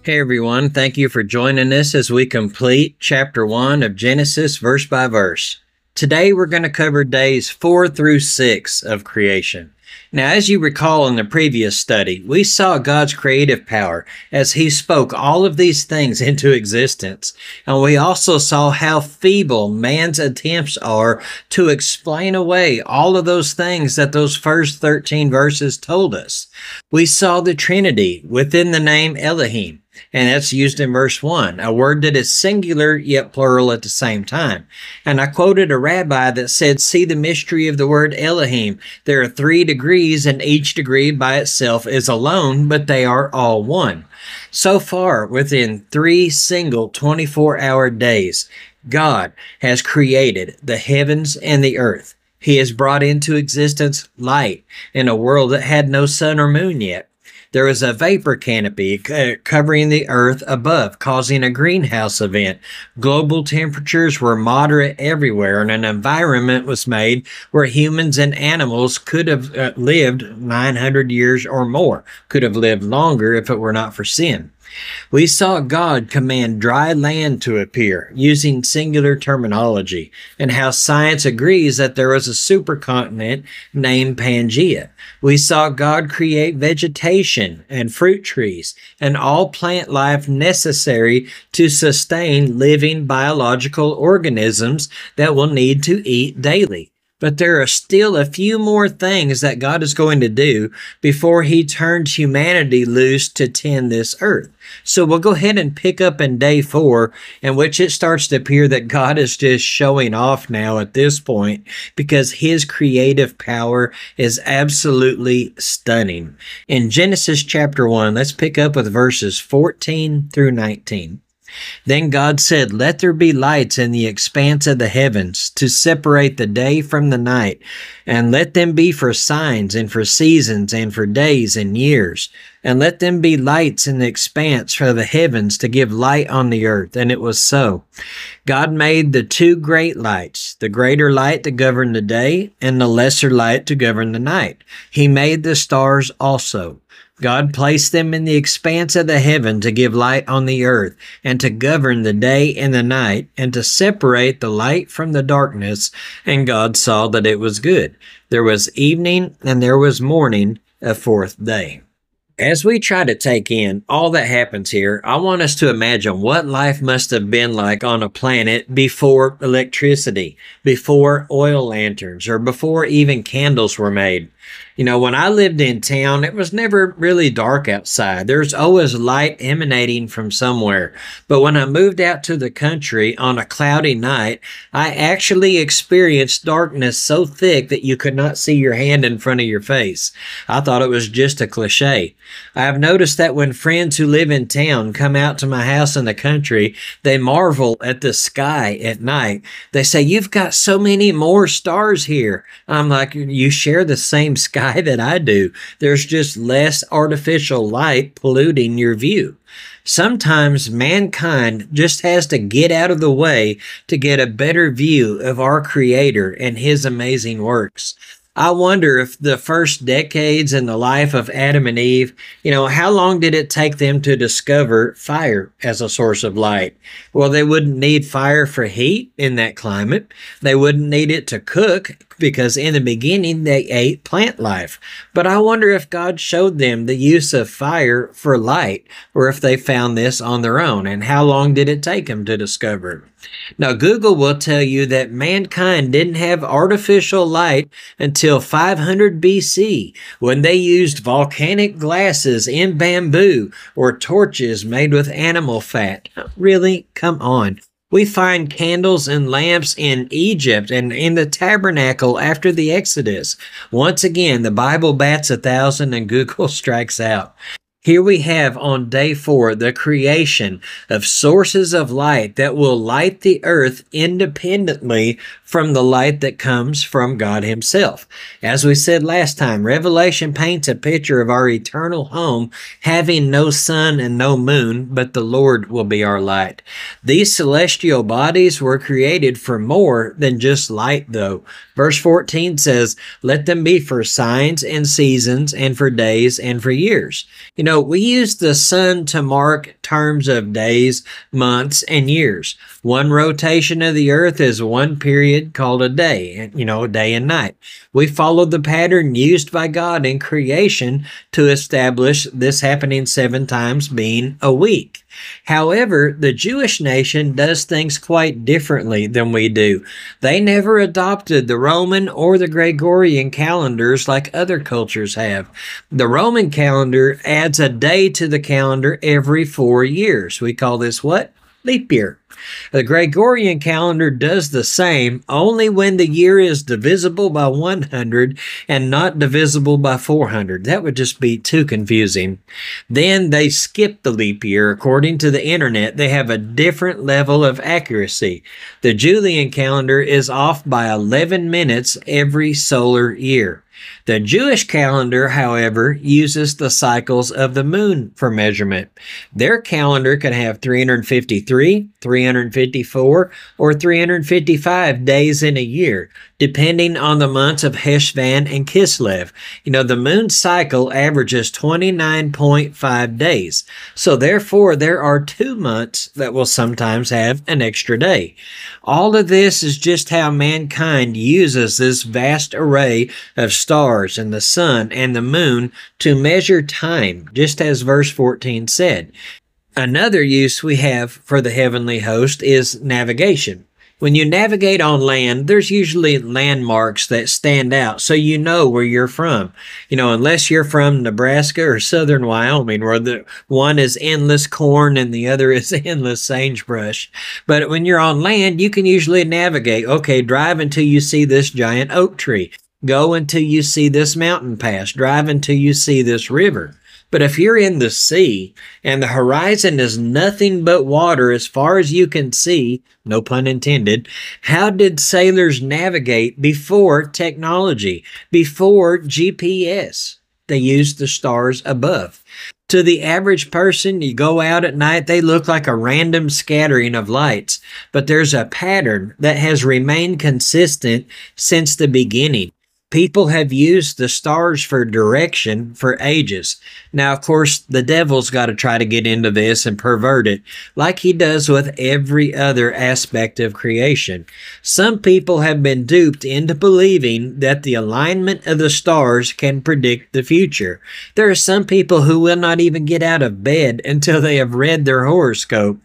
Hey everyone, thank you for joining us as we complete chapter 1 of Genesis verse by verse. Today we're going to cover days 4 through 6 of creation. Now, as you recall in the previous study, we saw God's creative power as He spoke all of these things into existence. And we also saw how feeble man's attempts are to explain away all of those things that those first 13 verses told us. We saw the Trinity within the name Elohim. And that's used in verse 1, a word that is singular yet plural at the same time. And I quoted a rabbi that said, see the mystery of the word Elohim. There are 3 degrees, and each degree by itself is alone, but they are all one. So far, within 3 single 24-hour days, God has created the heavens and the earth. He has brought into existence light in a world that had no sun or moon yet. There was a vapor canopy covering the earth above, causing a greenhouse event. Global temperatures were moderate everywhere, and an environment was made where humans and animals could have lived 900 years or more, could have lived longer if it were not for sin. We saw God command dry land to appear using singular terminology, and how science agrees that there was a supercontinent named Pangaea. We saw God create vegetation and fruit trees and all plant life necessary to sustain living biological organisms that will need to eat daily. But there are still a few more things that God is going to do before He turns humanity loose to tend this earth. So we'll go ahead and pick up in day 4, in which it starts to appear that God is just showing off now at this point, because His creative power is absolutely stunning. In Genesis chapter 1, let's pick up with verses 14 through 19. Then God said, let there be lights in the expanse of the heavens to separate the day from the night, and let them be for signs and for seasons and for days and years. And let them be lights in the expanse for the heavens to give light on the earth. And it was so. God made the 2 great lights, the greater light to govern the day and the lesser light to govern the night. He made the stars also. God placed them in the expanse of the heaven to give light on the earth, and to govern the day and the night, and to separate the light from the darkness. And God saw that it was good. There was evening, and there was morning, a 4th day. As we try to take in all that happens here, I want us to imagine what life must have been like on a planet before electricity, before oil lanterns, or before even candles were made. You know, when I lived in town, it was never really dark outside. There's always light emanating from somewhere. But when I moved out to the country on a cloudy night, I actually experienced darkness so thick that you could not see your hand in front of your face. I thought it was just a cliche. I have noticed that when friends who live in town come out to my house in the country, they marvel at the sky at night. They say, you've got so many more stars here. I'm like, you share the same sky that I do. There's just less artificial light polluting your view. Sometimes mankind just has to get out of the way to get a better view of our Creator and His amazing works. I wonder if the first decades in the life of Adam and Eve, how long did it take them to discover fire as a source of light? Well, they wouldn't need fire for heat in that climate. They wouldn't need it to cook, because in the beginning they ate plant life. But I wonder if God showed them the use of fire for light, or if they found this on their own, and how long did it take them to discover it? Now, Google will tell you that mankind didn't have artificial light until 500 BC, when they used volcanic glasses in bamboo or torches made with animal fat. Really? Come on. We find candles and lamps in Egypt and in the tabernacle after the Exodus. Once again, the Bible bats 1,000 and Google strikes out. Here we have on day 4 the creation of sources of light that will light the earth independently from the light that comes from God Himself. As we said last time, Revelation paints a picture of our eternal home having no sun and no moon, but the Lord will be our light. These celestial bodies were created for more than just light, though. Verse 14 says, let them be for signs and seasons and for days and for years. So we use the sun to mark terms of days, months, and years. One rotation of the earth is one period called a day, day and night. We follow the pattern used by God in creation to establish this happening 7 times being a week. However, the Jewish nation does things quite differently than we do. They never adopted the Roman or the Gregorian calendars like other cultures have. The Roman calendar adds a day to the calendar every 4 years. We call this what? Leap year. The Gregorian calendar does the same, only when the year is divisible by 100 and not divisible by 400. That would just be too confusing. Then they skip the leap year. According to the internet, they have a different level of accuracy. The Julian calendar is off by 11 minutes every solar year. The Jewish calendar, however, uses the cycles of the moon for measurement. Their calendar can have 353, 354, or 355 days in a year, depending on the months of Heshvan and Kislev. The moon cycle averages 29.5 days. So therefore, there are 2 months that will sometimes have an extra day. All of this is just how mankind uses this vast array of stars and the sun and the moon to measure time, just as verse 14 said. Another use we have for the heavenly host is navigation. When you navigate on land, there's usually landmarks that stand out so you know where you're from. Unless you're from Nebraska or southern Wyoming, where the one is endless corn and the other is endless sagebrush. But when you're on land, you can usually navigate. Okay, drive until you see this giant oak tree. Go until you see this mountain pass. Drive until you see this river. But if you're in the sea and the horizon is nothing but water as far as you can see, no pun intended, how did sailors navigate before technology, before GPS? They used the stars above. To the average person, you go out at night, they look like a random scattering of lights, but there's a pattern that has remained consistent since the beginning. People have used the stars for direction for ages. Now, of course, the devil's got to try to get into this and pervert it, like he does with every other aspect of creation. Some people have been duped into believing that the alignment of the stars can predict the future. There are some people who will not even get out of bed until they have read their horoscope.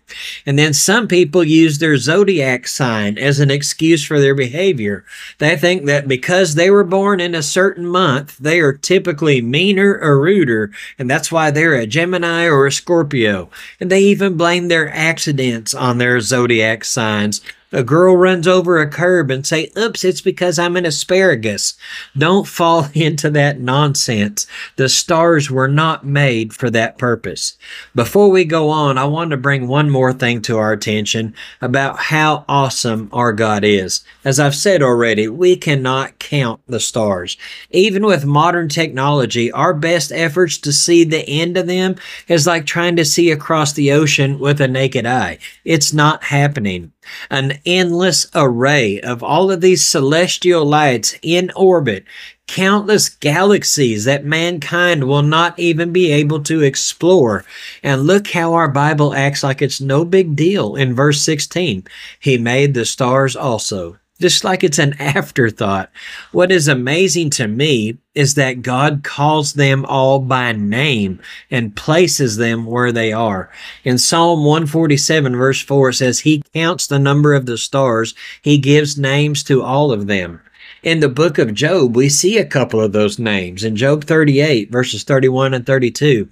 And then some people use their zodiac sign as an excuse for their behavior. They think that because they were born in a certain month, they are typically meaner or ruder, and that's why they're a Gemini or a Scorpio. And they even blame their accidents on their zodiac signs. A girl runs over a curb and say, "Oops, it's because I'm an asparagus." Don't fall into that nonsense. The stars were not made for that purpose. Before we go on, I want to bring one more thing to our attention about how awesome our God is. As I've said already, we cannot count the stars. Even with modern technology, our best efforts to see the end of them is like trying to see across the ocean with a naked eye. It's not happening. An endless array of all of these celestial lights in orbit, countless galaxies that mankind will not even be able to explore. And look how our Bible acts like it's no big deal in verse 16. He made the stars also. Just like it's an afterthought. What is amazing to me is that God calls them all by name and places them where they are. In Psalm 147 verse 4 it says, He counts the number of the stars. He gives names to all of them. In the book of Job, we see a couple of those names. In Job 38 verses 31 and 32.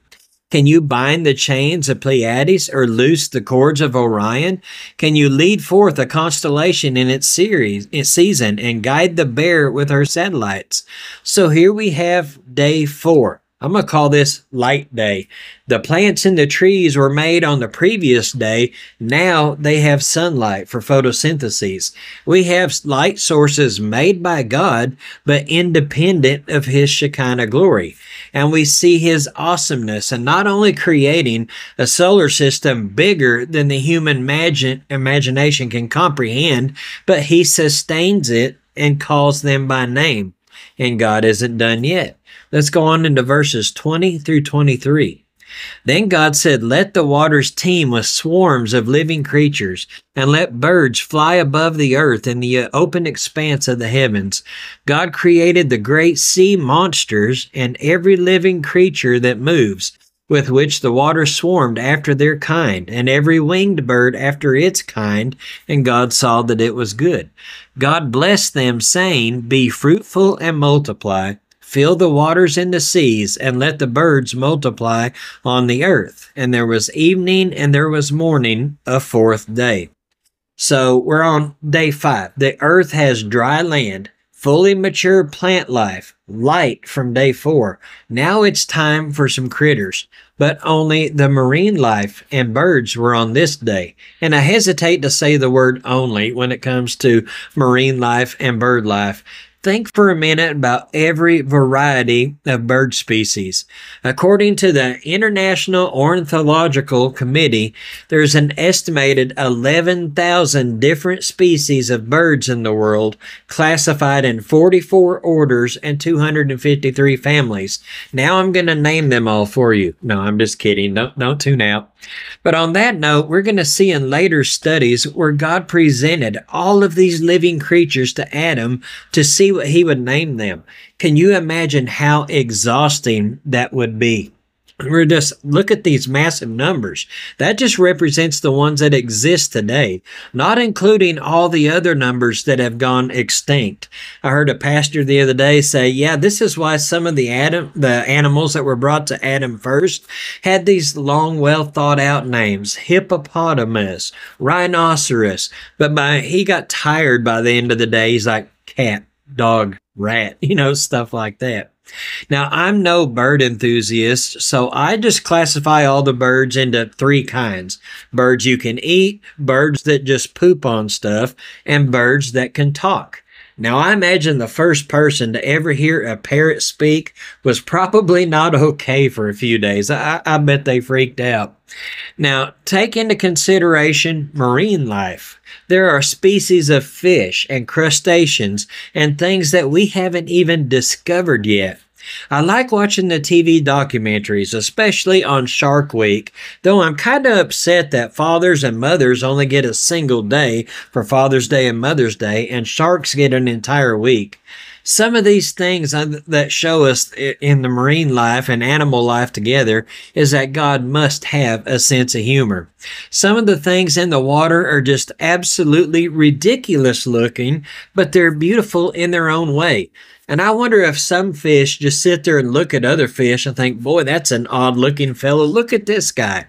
Can you bind the chains of Pleiades or loose the cords of Orion? Can you lead forth a constellation in its season and guide the bear with her satellites? So here we have day 4. I'm going to call this light day. The plants and the trees were made on the previous day. Now they have sunlight for photosynthesis. We have light sources made by God, but independent of His Shekinah glory. And we see His awesomeness in not only creating a solar system bigger than the human imagination can comprehend, but He sustains it and calls them by name. And God isn't done yet. Let's go on into verses 20 through 23. Then God said, "Let the waters teem with swarms of living creatures, and let birds fly above the earth in the open expanse of the heavens." God created the great sea monsters and every living creature that moves, with which the water swarmed after their kind, and every winged bird after its kind, and God saw that it was good. God blessed them, saying, "Be fruitful and multiply, fill the waters in the seas, and let the birds multiply on the earth." And there was evening and there was morning, a fourth day. So we're on day 5. The earth has dry land, fully mature plant life, light from day 4. Now it's time for some critters, but only the marine life and birds were on this day. And I hesitate to say the word only when it comes to marine life and bird life. Think for a minute about every variety of bird species. According to the International Ornithological Committee, there's an estimated 11,000 different species of birds in the world, classified in 44 orders and 253 families. Now I'm going to name them all for you. No, I'm just kidding. Don't tune out. But on that note, we're going to see in later studies where God presented all of these living creatures to Adam to see what he would name them. Can you imagine how exhausting that would be? We're just, look at these massive numbers. That just represents the ones that exist today, not including all the other numbers that have gone extinct. I heard a pastor the other day say, yeah, this is why some of the animals that were brought to Adam first had these long, well thought out names: hippopotamus, rhinoceros. But he got tired by the end of the day. He's like cat, dog, rat, stuff like that. Now, I'm no bird enthusiast, so I just classify all the birds into 3 kinds. Birds you can eat, birds that just poop on stuff, and birds that can talk. Now, I imagine the first person to ever hear a parrot speak was probably not okay for a few days. I bet they freaked out. Now, take into consideration marine life. There are species of fish and crustaceans and things that we haven't even discovered yet. I like watching the TV documentaries, especially on Shark Week, though I'm kind of upset that fathers and mothers only get a single day for Father's Day and Mother's Day, and sharks get an entire week. Some of these things that show us in the marine life and animal life together is that God must have a sense of humor. Some of the things in the water are just absolutely ridiculous looking, but they're beautiful in their own way. And I wonder if some fish just sit there and look at other fish and think, boy, that's an odd looking fellow. Look at this guy.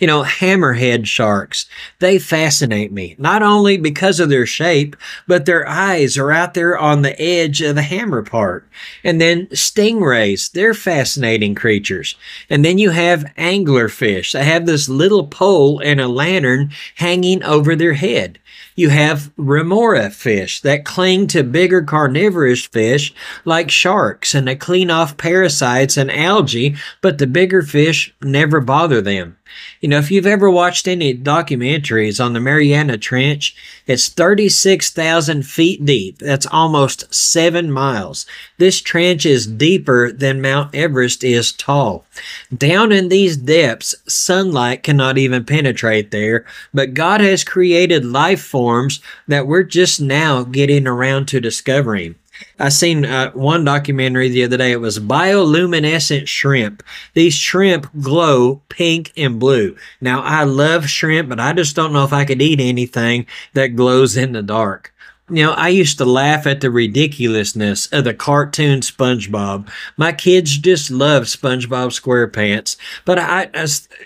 Hammerhead sharks, they fascinate me, not only because of their shape, but their eyes are out there on the edge of the hammer part. And then stingrays, they're fascinating creatures. And then you have anglerfish. They have this little pole and a lantern hanging over their head. You have remora fish that cling to bigger carnivorous fish like sharks, and they clean off parasites and algae, but the bigger fish never bother them. If you've ever watched any documentaries on the Mariana Trench, it's 36,000 feet deep. That's almost 7 miles. This trench is deeper than Mount Everest is tall. Down in these depths, sunlight cannot even penetrate there, but God has created life forms that we're just now getting around to discovering. I seen one documentary the other day. It was bioluminescent shrimp. These shrimp glow pink and blue. Now, I love shrimp, but I just don't know if I could eat anything that glows in the dark. I used to laugh at the ridiculousness of the cartoon SpongeBob. My kids just love SpongeBob SquarePants. But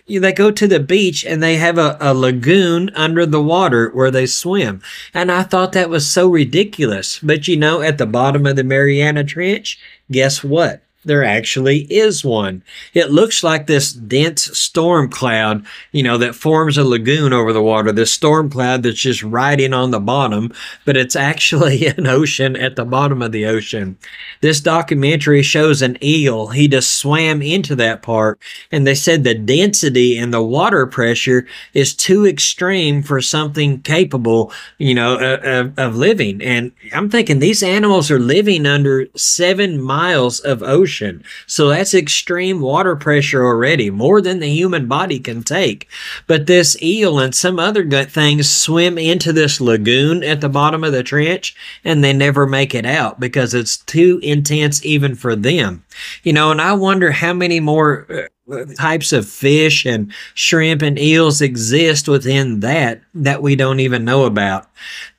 they go to the beach and they have a lagoon under the water where they swim. And I thought that was so ridiculous. But at the bottom of the Mariana Trench, guess what? There actually is one. It looks like this dense storm cloud, that forms a lagoon over the water. This storm cloud that's just riding on the bottom, but it's actually an ocean at the bottom of the ocean. This documentary shows an eel. He just swam into that part, and they said the density and the water pressure is too extreme for something capable, of living. And I'm thinking these animals are living under 7 miles of ocean. ocean. So that's extreme water pressure already, more than the human body can take. But this eel and some other good things swim into this lagoon at the bottom of the trench, and they never make it out because it's too intense even for them. And I wonder how many more types of fish and shrimp and eels exist within that we don't even know about.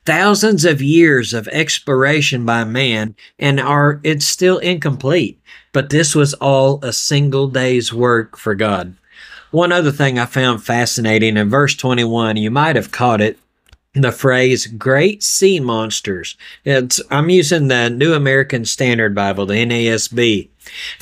Thousands of years of exploration by man, and it's still incomplete. But this was all a single day's work for God. One other thing I found fascinating in verse 21, you might have caught it, the phrase great sea monsters. I'm using the New American Standard Bible, the NASB.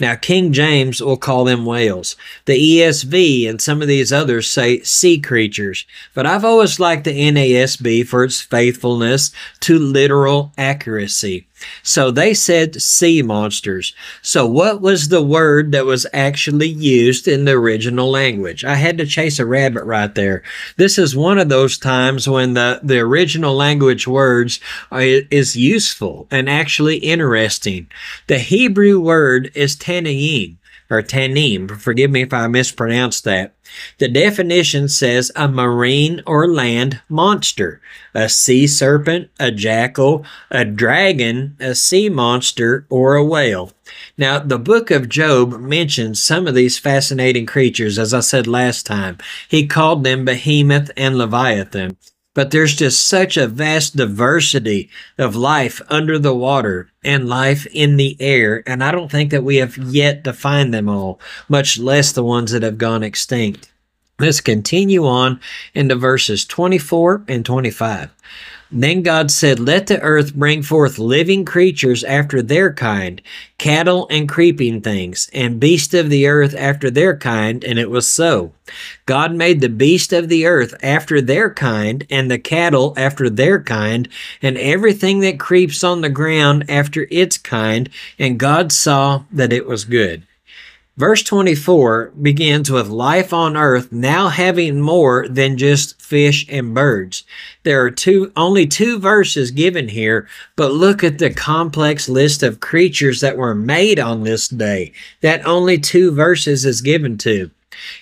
Now, King James will call them whales. The ESV and some of these others say sea creatures. But I've always liked the NASB for its faithfulness to literal accuracy. So they said sea monsters. So what was the word that was actually used in the original language? I had to chase a rabbit right there. This is one of those times when the original language words is useful and actually interesting. The Hebrew word is tanaim, or tanim. Forgive me if I mispronounced that. The definition says a marine or land monster, a sea serpent, a jackal, a dragon, a sea monster, or a whale. Now, the book of Job mentions some of these fascinating creatures, as I said last time. He called them Behemoth and Leviathan. But there's just such a vast diversity of life under the water and life in the air, and I don't think that we have yet defined them all, much less the ones that have gone extinct. Let's continue on into verses 24 and 25. Then God said, let the earth bring forth living creatures after their kind, cattle and creeping things, and beasts of the earth after their kind, and it was so. God made the beast of the earth after their kind, and the cattle after their kind, and everything that creeps on the ground after its kind, and God saw that it was good. Verse 24 begins with life on earth now having more than just fish and birds. There are only two verses given here, but look at the complex list of creatures that were made on this day that only 2 verses is given to.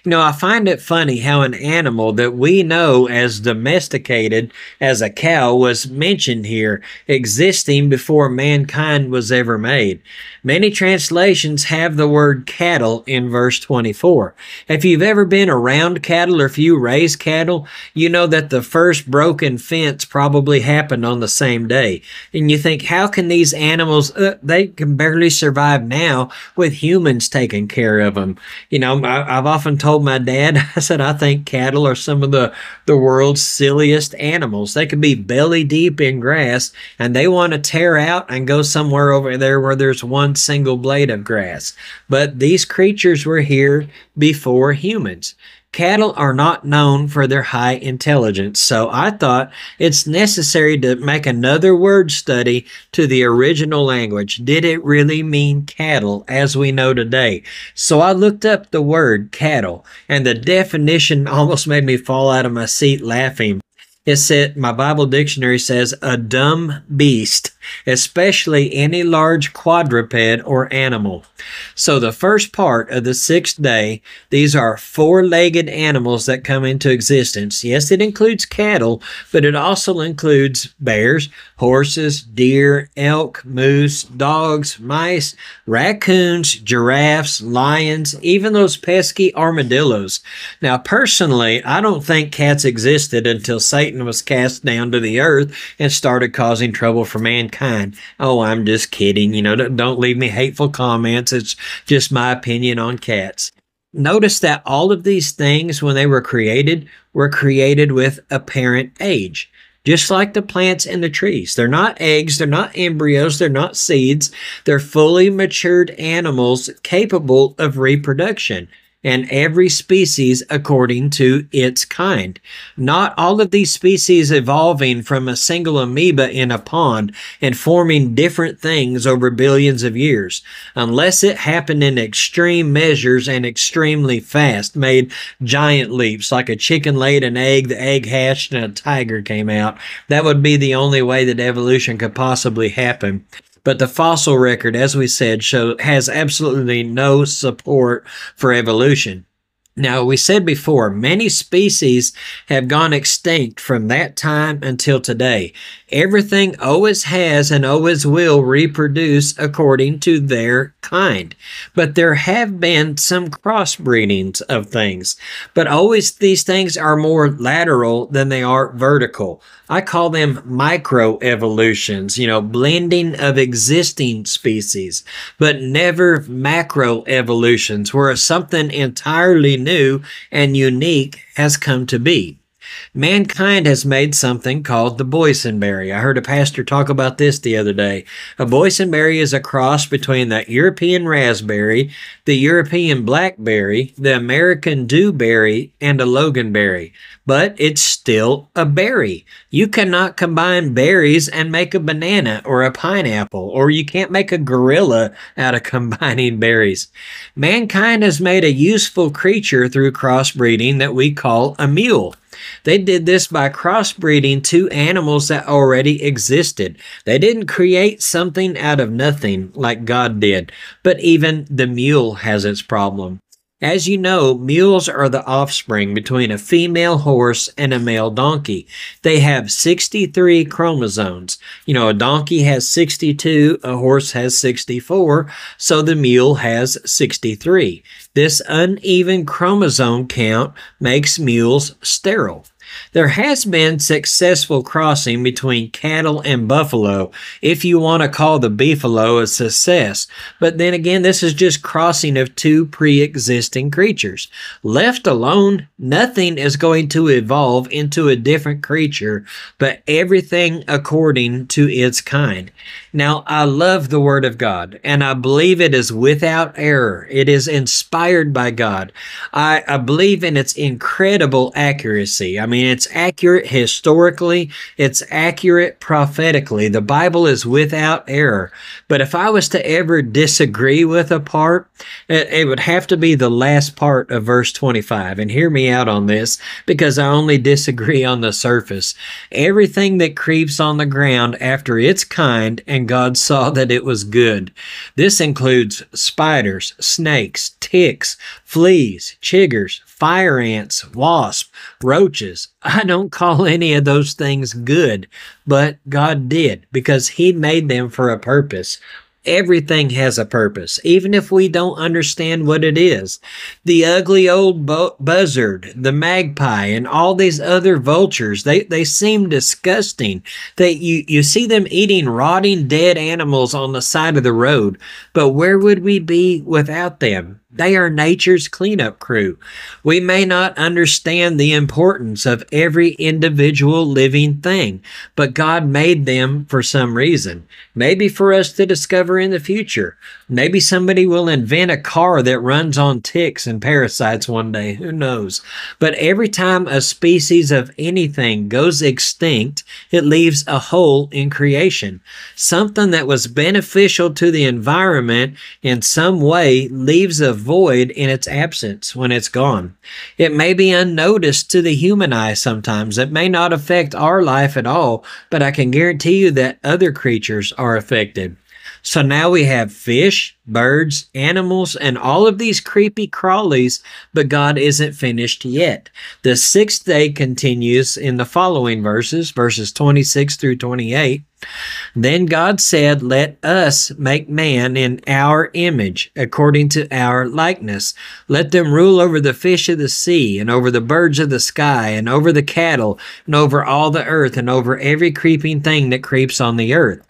I find it funny how an animal that we know as domesticated as a cow was mentioned here, existing before mankind was ever made. Many translations have the word cattle in verse 24. If you've ever been around cattle or if you raise cattle, you know that the first broken fence probably happened on the same day. And you think, how can these animals, they can barely survive now with humans taking care of them. I've often told my dad, I said, I think cattle are some of the world's silliest animals. They could be belly deep in grass and they want to tear out and go somewhere over there where there's one single blade of grass. But these creatures were here before humans. Cattle are not known for their high intelligence, so I thought it's necessary to make another word study to the original language. Did it really mean cattle as we know today? So I looked up the word cattle, and the definition almost made me fall out of my seat laughing. It said, my Bible dictionary says, a dumb beast, especially any large quadruped or animal. So the first part of the 6th day, these are 4-legged animals that come into existence. Yes, it includes cattle, but it also includes bears, horses, deer, elk, moose, dogs, mice, raccoons, giraffes, lions, even those pesky armadillos. Now, personally, I don't think cats existed until Satan was cast down to the earth and started causing trouble for mankind. Oh, I'm just kidding. Don't leave me hateful comments. It's just my opinion on cats. Notice that all of these things, when they were created with apparent age. Just like the plants and the trees. They're not eggs, they're not embryos, they're not seeds. They're fully matured animals capable of reproduction. And every species according to its kind. Not all of these species evolving from a single amoeba in a pond and forming different things over billions of years, unless it happened in extreme measures and extremely fast, made giant leaps, like a chicken laid an egg, the egg hatched, and a tiger came out. That would be the only way that evolution could possibly happen. But the fossil record, as we said, has absolutely no support for evolution. Now, we said before, many species have gone extinct from that time until today. Everything always has and always will reproduce according to their kind. But there have been some crossbreedings of things. But always these things are more lateral than they are vertical. I call them microevolutions, blending of existing species, but never macroevolutions where something entirely new and unique has come to be. Mankind has made something called the boysenberry. I heard a pastor talk about this the other day. A boysenberry is a cross between the European raspberry, the European blackberry, the American dewberry, and a loganberry. But it's still a berry. You cannot combine berries and make a banana or a pineapple, or you can't make a gorilla out of combining berries. Mankind has made a useful creature through crossbreeding that we call a mule. They did this by crossbreeding two animals that already existed. They didn't create something out of nothing like God did, but even the mule has its problem. As you know, mules are the offspring between a female horse and a male donkey. They have 63 chromosomes. A donkey has 62, a horse has 64, so the mule has 63. This uneven chromosome count makes mules sterile. There has been successful crossing between cattle and buffalo, if you want to call the beefalo a success. But then again, this is just crossing of two pre-existing creatures. Left alone, nothing is going to evolve into a different creature, but everything according to its kind. Now, I love the Word of God, and I believe it is without error. It is inspired by God. I believe in its incredible accuracy. It's accurate historically. It's accurate prophetically. The Bible is without error. But if I was to ever disagree with a part, it would have to be the last part of verse 25. And hear me out on this, because I only disagree on the surface. Everything that creeps on the ground after its kind, and God saw that it was good. This includes spiders, snakes, ticks, fleas, chiggers, fire ants, wasps, roaches. I don't call any of those things good, but God did, because He made them for a purpose. Everything has a purpose, even if we don't understand what it is. The ugly old buzzard, the magpie, and all these other vultures, they seem disgusting. You see them eating rotting dead animals on the side of the road, but where would we be without them? They are nature's cleanup crew. We may not understand the importance of every individual living thing, but God made them for some reason. Maybe for us to discover in the future. Maybe somebody will invent a car that runs on ticks and parasites one day. Who knows? But every time a species of anything goes extinct, it leaves a hole in creation. Something that was beneficial to the environment in some way leaves a void in its absence when it's gone. It may be unnoticed to the human eye sometimes. It may not affect our life at all, but I can guarantee you that other creatures are affected. So now we have fish, birds, animals, and all of these creepy crawlies, but God isn't finished yet. The sixth day continues in the following verses 26 through 28. Then God said, "Let us make man in our image, according to our likeness. Let them rule over the fish of the sea, and over the birds of the sky, and over the cattle, and over all the earth, and over every creeping thing that creeps on the earth."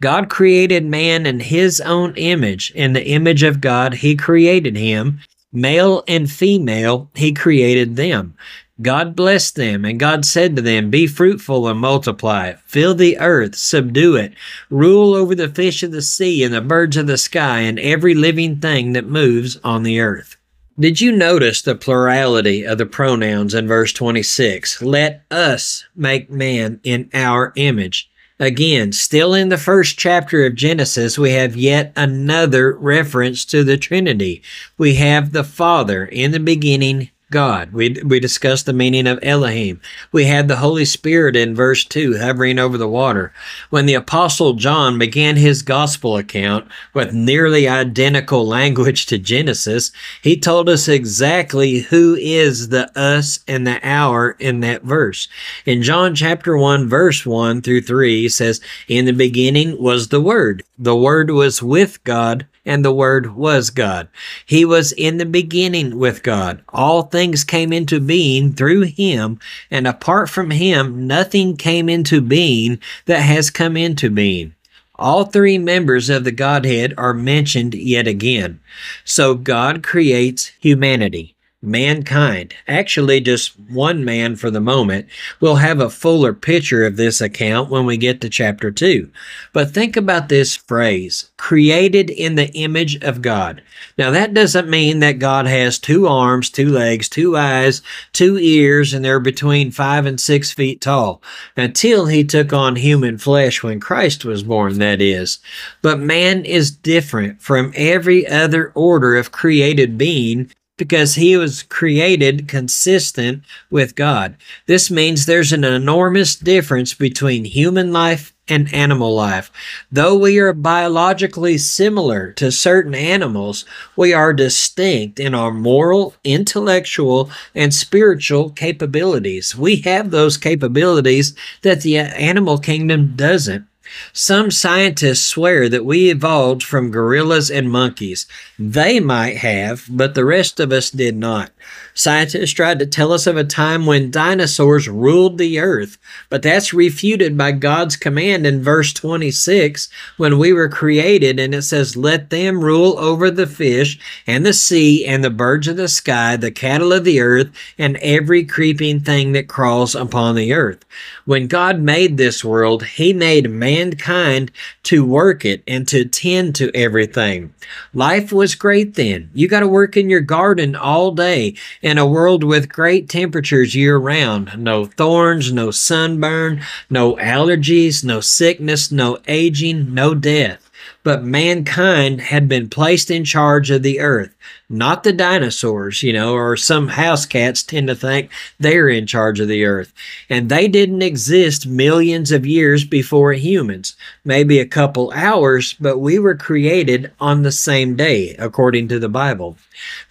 God created man in His own image. In the image of God, He created him. Male and female, He created them. God blessed them, and God said to them, "Be fruitful and multiply. Fill the earth, subdue it. Rule over the fish of the sea and the birds of the sky and every living thing that moves on the earth." Did you notice the plurality of the pronouns in verse 26? Let us make man in our image. Again, still in the first chapter of Genesis, we have yet another reference to the Trinity. We have the Father. In the beginning, God. We discussed the meaning of Elohim. We had the Holy Spirit in verse 2 hovering over the water. When the Apostle John began his gospel account with nearly identical language to Genesis, he told us exactly who is the us and the our in that verse. In John chapter 1, verse 1 through 3, he says, "In the beginning was the Word. The Word was with God, and the Word was God. He was in the beginning with God. All things came into being through him, and apart from him, nothing came into being that has come into being." All three members of the Godhead are mentioned yet again. So God creates humanity. Mankind, actually just one man for the moment. We'll have a fuller picture of this account when we get to chapter 2. But think about this phrase, created in the image of God. Now that doesn't mean that God has 2 arms, 2 legs, 2 eyes, 2 ears, and they're between 5 and 6 feet tall, until he took on human flesh when Christ was born, that is. But man is different from every other order of created being, because he was created consistent with God. This means there's an enormous difference between human life and animal life. Though we are biologically similar to certain animals, we are distinct in our moral, intellectual, and spiritual capabilities. We have those capabilities that the animal kingdom doesn't. Some scientists swear that we evolved from gorillas and monkeys. They might have, but the rest of us did not. Scientists tried to tell us of a time when dinosaurs ruled the earth, but that's refuted by God's command in verse 26 when we were created, and it says, "Let them rule over the fish and the sea and the birds of the sky, the cattle of the earth, and every creeping thing that crawls upon the earth." When God made this world, he made mankind to work it and to tend to everything. Life was great then. You got to work in your garden all day in a world with great temperatures year-round. No thorns, no sunburn, no allergies, no sickness, no aging, no death. But mankind had been placed in charge of the earth, not the dinosaurs, or some house cats tend to think they're in charge of the earth. And they didn't exist millions of years before humans, maybe a couple hours, but we were created on the same day, according to the Bible.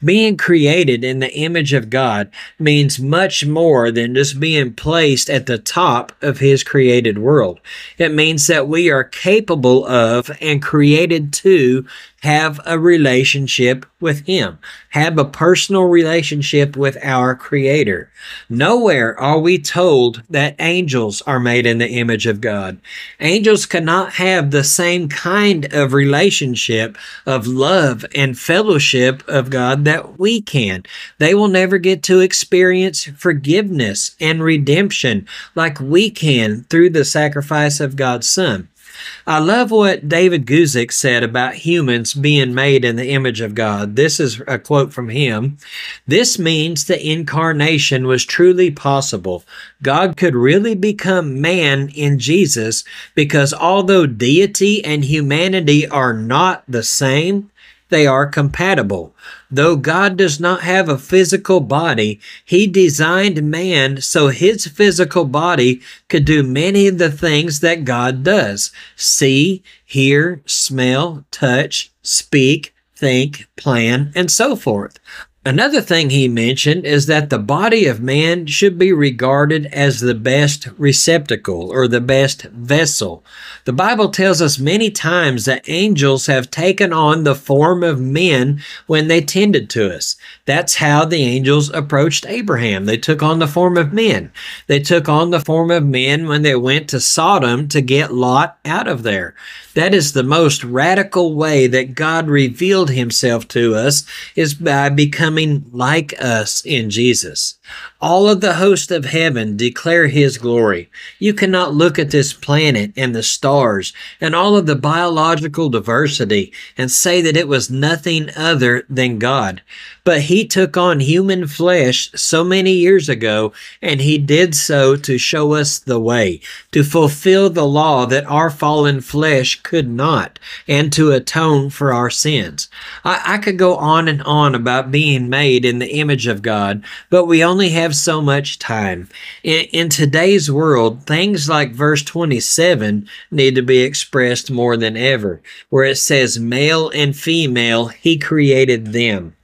Being created in the image of God means much more than just being placed at the top of his created world. It means that we are capable of and created to have a relationship with him, have a personal relationship with our Creator. Nowhere are we told that angels are made in the image of God. Angels cannot have the same kind of relationship of love and fellowship of God that we can. They will never get to experience forgiveness and redemption like we can through the sacrifice of God's Son. I love what David Guzik said about humans being made in the image of God. This is a quote from him. "This means the incarnation was truly possible. God could really become man in Jesus because although deity and humanity are not the same, they are compatible. Though God does not have a physical body, he designed man so his physical body could do many of the things that God does: see, hear, smell, touch, speak, think, plan, and so forth. Another thing he mentioned is that the body of man should be regarded as the best receptacle or the best vessel. The Bible tells us many times that angels have taken on the form of men when they tended to us. That's how the angels approached Abraham. They took on the form of men. They took on the form of men when they went to Sodom to get Lot out of there. That is the most radical way that God revealed himself to us, is by becoming like us in Jesus. All of the host of heaven declare his glory. You cannot look at this planet and the stars and all of the biological diversity and say that it was nothing other than God. But he took on human flesh so many years ago, and he did so to show us the way, to fulfill the law that our fallen flesh could not, and to atone for our sins. I could go on and on about being made in the image of God, but we only have so much time. In today's world, things like verse 27 need to be expressed more than ever, where it says, male and female, he created them.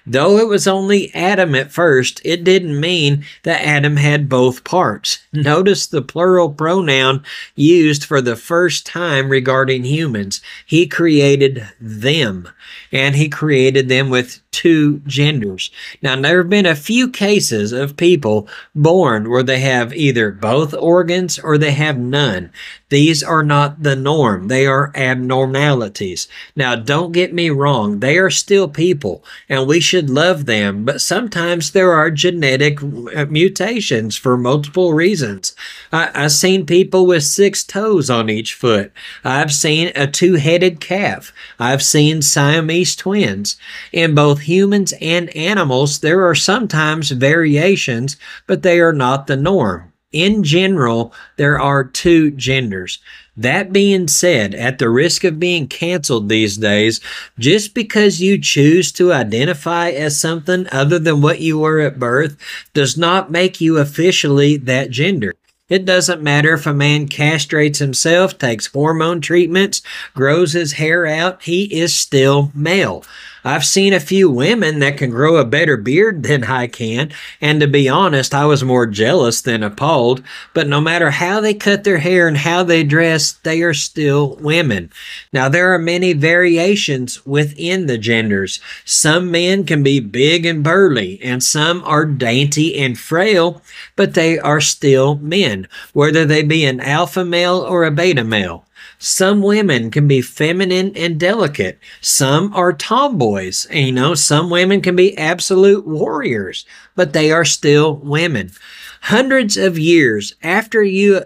Though it was only Adam at first, it didn't mean that Adam had both parts. Notice the plural pronoun used for the first time regarding humans. He created them, and he created them with two genders. Now, there have been a few cases of people born where they have either both organs or they have none. These are not the norm. They are abnormalities. Now, don't get me wrong. They are still people, and we should love them, but sometimes there are genetic mutations for multiple reasons. I've seen people with 6 toes on each foot. I've seen a 2-headed calf. I've seen Siamese twins. In both humans and animals, there are sometimes variations, but they are not the norm. In general, there are 2 genders. That being said, at the risk of being canceled these days, just because you choose to identify as something other than what you were at birth does not make you officially that gender. It doesn't matter if a man castrates himself, takes hormone treatments, grows his hair out, he is still male. I've seen a few women that can grow a better beard than I can, and to be honest, I was more jealous than appalled, but no matter how they cut their hair and how they dress, they are still women. Now, there are many variations within the genders. Some men can be big and burly, and some are dainty and frail, but they are still men, whether they be an alpha male or a beta male. Some women can be feminine and delicate. Some are tomboys. And, some women can be absolute warriors, but they are still women. Hundreds of years after you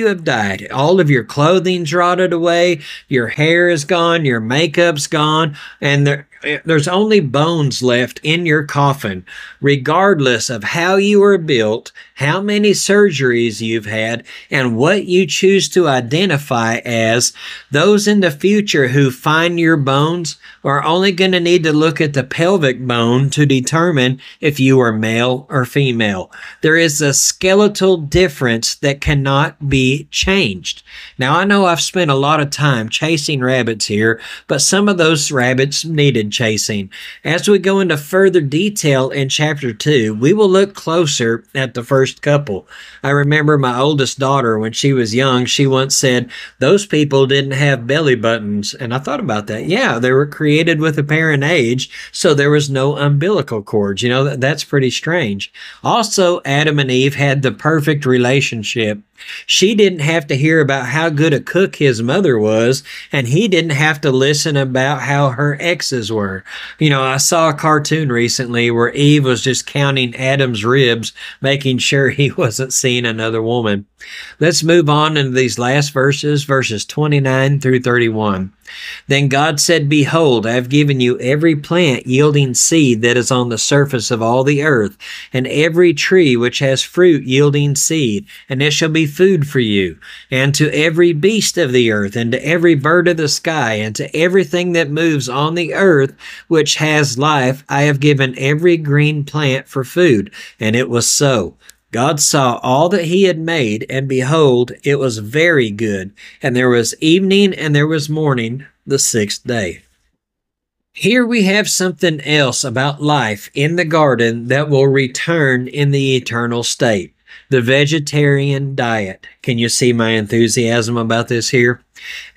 have died, all of your clothing's rotted away, your hair is gone, your makeup's gone, and there's only bones left in your coffin. Regardless of how you were built, how many surgeries you've had, and what you choose to identify as, those in the future who find your bones are only going to need to look at the pelvic bone to determine if you are male or female. There is a skeletal difference that cannot be changed. Now, I know I've spent a lot of time chasing rabbits here, but some of those rabbits needed chasing. As we go into further detail in chapter 2, we will look closer at the first couple. I remember my oldest daughter, when she was young, she once said, those people didn't have belly buttons. And I thought about that. Yeah, they were created with apparent age, so there was no umbilical cords. That's pretty strange. Also, Adam and Eve had the perfect relationship. She didn't have to hear about how good a cook his mother was, and he didn't have to listen about how her exes were. I saw a cartoon recently where Eve was just counting Adam's ribs, making sure he wasn't seeing another woman. Let's move on into these last verses 29 through 31. Then God said, behold, I have given you every plant yielding seed that is on the surface of all the earth, and every tree which has fruit yielding seed, and it shall be food for you, and to every beast of the earth, and to every bird of the sky, and to everything that moves on the earth which has life, I have given every green plant for food. And it was so. God saw all that he had made, and behold, it was very good. And there was evening and there was morning, the 6th day. Here we have something else about life in the garden that will return in the eternal state. The vegetarian diet. Can you see my enthusiasm about this here?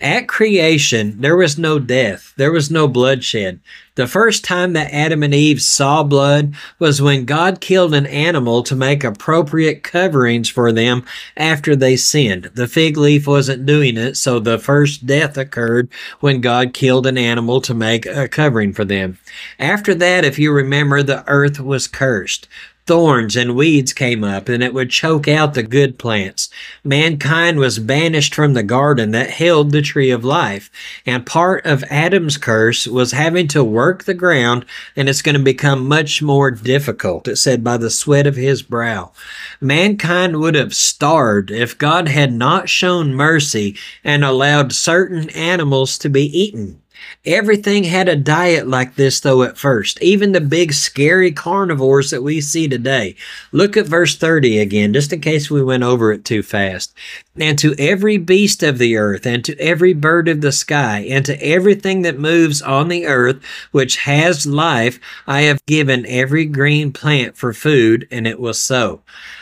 At creation, there was no death. There was no bloodshed. The first time that Adam and Eve saw blood was when God killed an animal to make appropriate coverings for them after they sinned. The fig leaf wasn't doing it, so the first death occurred when God killed an animal to make a covering for them. After that, if you remember, the earth was cursed. Thorns and weeds came up, and it would choke out the good plants. Mankind was banished from the garden that held the tree of life. And part of Adam's curse was having to work the ground, and it's going to become much more difficult. It said, by the sweat of his brow. Mankind would have starved if God had not shown mercy and allowed certain animals to be eaten. Everything had a diet like this, though, at first. Even the big, scary carnivores that we see today. Look at verse 30 again, just in case we went over it too fast. And to every beast of the earth, and to every bird of the sky, and to everything that moves on the earth, which has life, I have given every green plant for food, and it was so.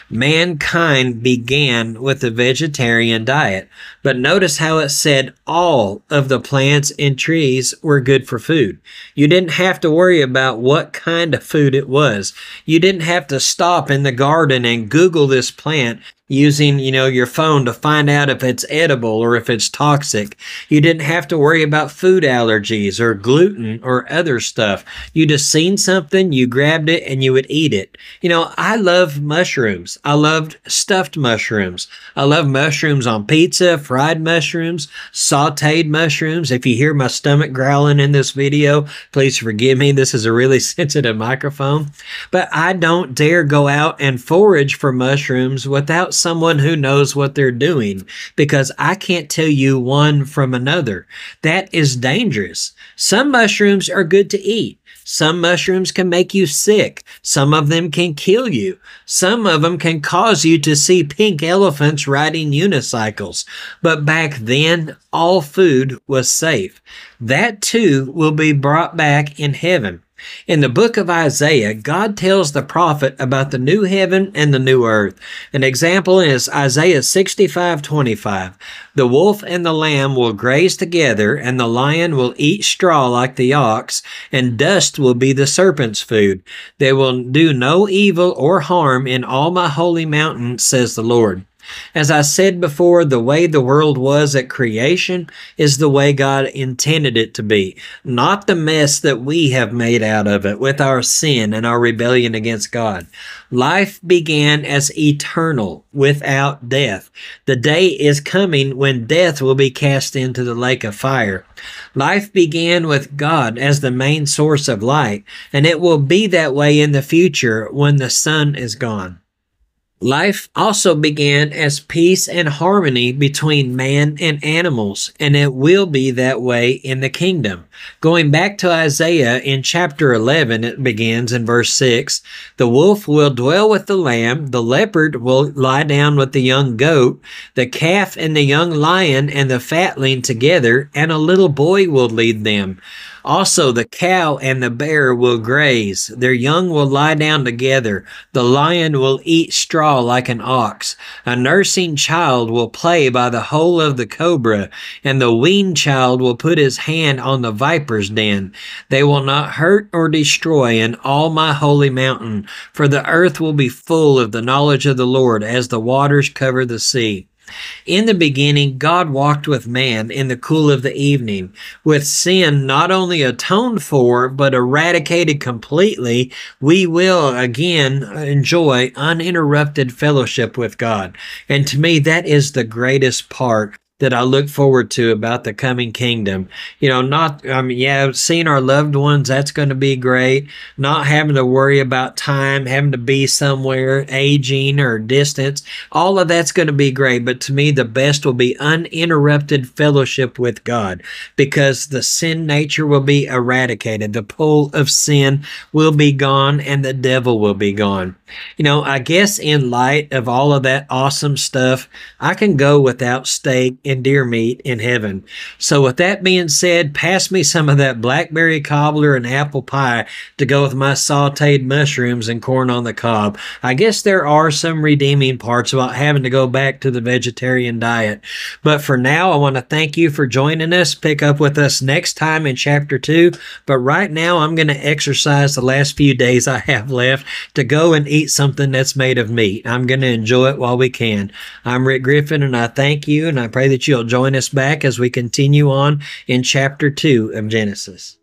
Mankind began with a vegetarian diet, but notice how it said all of the plants and trees were good for food. You didn't have to worry about what kind of food it was. You didn't have to stop in the garden and Google this plant using, your phone to find out if it's edible or if it's toxic. You didn't have to worry about food allergies or gluten or other stuff. You just seen something, you grabbed it, and you would eat it. I love mushrooms. I loved stuffed mushrooms. I love mushrooms on pizza, fried mushrooms, sauteed mushrooms. If you hear my stomach growling in this video, please forgive me. This is a really sensitive microphone. But I don't dare go out and forage for mushrooms without someone who knows what they're doing, because I can't tell you one from another. That is dangerous. Some mushrooms are good to eat. Some mushrooms can make you sick. Some of them can kill you. Some of them can cause you to see pink elephants riding unicycles. But back then, all food was safe. That too will be brought back in heaven. In the book of Isaiah, God tells the prophet about the new heaven and the new earth. An example is Isaiah 65:25. The wolf and the lamb will graze together, and the lion will eat straw like the ox, and dust will be the serpent's food. They will do no evil or harm in all my holy mountain, says the Lord. As I said before, the way the world was at creation is the way God intended it to be, not the mess that we have made out of it with our sin and our rebellion against God. Life began as eternal, without death. The day is coming when death will be cast into the lake of fire. Life began with God as the main source of light, and it will be that way in the future when the sun is gone. Life also began as peace and harmony between man and animals, and it will be that way in the kingdom. Going back to Isaiah in chapter 11, it begins in verse 6, the wolf will dwell with the lamb, the leopard will lie down with the young goat, the calf and the young lion and the fatling together, and a little boy will lead them. Also, the cow and the bear will graze. Their young will lie down together. The lion will eat straw like an ox. A nursing child will play by the hole of the cobra, and the weaned child will put his hand on the viper's den. They will not hurt or destroy in all my holy mountain, for the earth will be full of the knowledge of the Lord as the waters cover the sea. In the beginning, God walked with man in the cool of the evening, with sin not only atoned for, but eradicated completely. We will again enjoy uninterrupted fellowship with God. And to me, that is the greatest part that I look forward to about the coming kingdom. Seeing our loved ones, that's going to be great. Not having to worry about time, having to be somewhere, aging or distance. All of that's going to be great. But to me, the best will be uninterrupted fellowship with God, because the sin nature will be eradicated. The pull of sin will be gone, and the devil will be gone. I guess in light of all of that awesome stuff, I can go without steak and deer meat in heaven. So with that being said, pass me some of that blackberry cobbler and apple pie to go with my sauteed mushrooms and corn on the cob. I guess there are some redeeming parts about having to go back to the vegetarian diet. But for now, I want to thank you for joining us. Pick up with us next time in chapter 2. But right now, I'm going to exercise the last few days I have left to go and eat something that's made of meat. I'm going to enjoy it while we can. I'm Rick Griffin, and I thank you, and I pray that you'll join us back as we continue on in chapter 2 of Genesis.